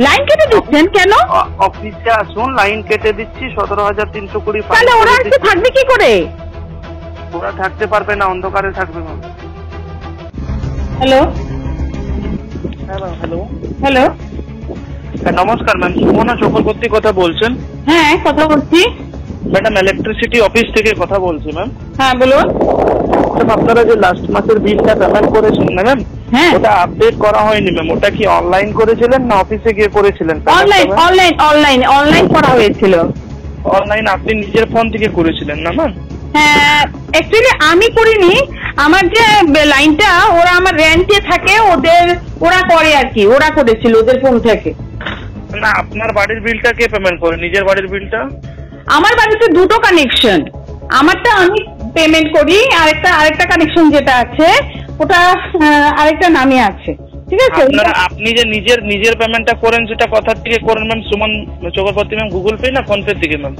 Line কেটে দিচ্ছেন কেন? অফিসে আসুন, লাইন কেটে দিচ্ছি 17,320। তাহলে ওরা একটু থাকবে কি করে? ওরা থাকতে পারবে না, অন্ধকারে থাকবে ma'am. Hello hello hello hello, নমস্কার ম্যাম, সুমনা চক্রবর্তী কথা বলছেন? হ্যাঁ কথা বলছি ম্যাডাম, ইলেকট্রিসিটি অফিস থেকে কথা বলছি ম্যাম। হ্যাঁ বলুন। আপনারা যে লাস্ট মাসের বিলটা পেমেন্ট করেছেন না ম্যাম, হ্যাঁ ওটা আপডেট করা হয়নি ম্যাম। ওটা কি অনলাইন করেছিলেন না অফিসে গিয়ে করেছিলেন? অনলাইন করা হয়েছিল। অনলাইন আপনি নিজের ফোন থেকে করেছিলেন না ম্যাম? হ্যাঁ, অ্যাকচুয়ালি আমি করিনি, আমার যে লাইনটা ওরা আমার রেন্টে থাকে, ওরা করে আর কি, ওরা করেছিল ওদের ফোন থেকে। না, আপনার বাড়ির বিলটা কে পেমেন্ট করে? নিজের বাড়ির বিলটা? আমার বাড়িতে দুটো কানেকশন, আমারটা আমি পেমেন্ট করি, আরেকটা কানেকশন যেটা আছে ওটা আরেকটা নামে আছে, ঠিক আছে? আপনি যে নিজের পেমেন্টটা করেন সেটা কোথা থেকে করেন ma'am? Suman Chakraborty ma'am, Google pay না ফোন পে থেকে ম্যাম?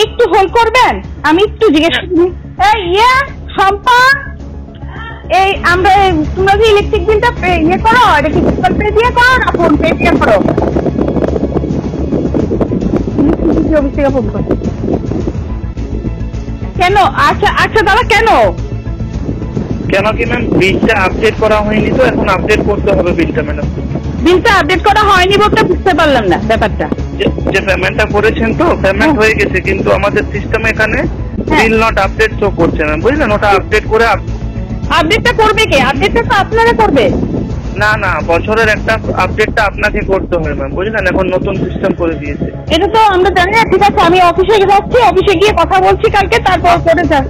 একটু হোল্ড করবেন, আমি একটু জিজ্ঞেস করি। শম্পা, তোমরা যে ইলেকট্রিক বিলটা করো, এটা কি গুগল পে দিয়ে করো না ফোন পে দিয়ে করো? অফিস থেকে ফোন করো কেন? আচ্ছা দাদা, কেন কি ম্যাম? বিলটা আপডেট করা হয়নি তো, এখন আপডেট করতে হবে বিলটা ম্যাডাম। বিলটা আপডেট করা হয়নি বলতে বুঝতে পারলাম না ব্যাপারটা। যে পেমেন্টটা করেছেন তো, পেমেন্ট হয়ে গেছে, কিন্তু আমাদের সিস্টেমে এখানে বিল নট আপডেট শো করছে না, বুঝলেন? ওটা আপডেট করে আপডেটটা করবে কে? আপডেটটা তো আপনারা করবে। না, বছরের একটা আপডেটটা আপনাকে করতে হবে ম্যাম, বুঝলেন? এখন নতুন সিস্টেম করে দিয়েছে। এটা তো আমরা জানি না। ঠিক আছে, আমি অফিসে যাচ্ছি, অফিসে গিয়ে কথা বলছি কালকে, তারপর করে যান।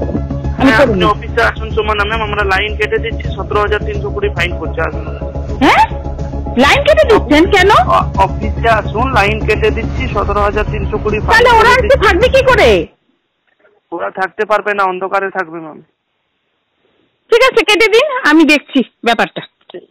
আপনি অফিসে আসুন সুমনা ম্যাম, আমরা লাইন কেটে দিচ্ছি, 17,320 ফাইন করছে। আসুন। হ্যাঁ, লাইন কেটে দিচ্ছেন কেন? অফিসে আসুন, লাইন কেটে দিচ্ছি 17,320 ফাইন। তাহলে ওরা একটু থাকবে কি করে? ওরা থাকতে পারবে না, অন্ধকারে থাকবে ম্যাম। ঠিক আছে, কেটে দিন, আমি দেখছি ব্যাপারটা। ঠিক।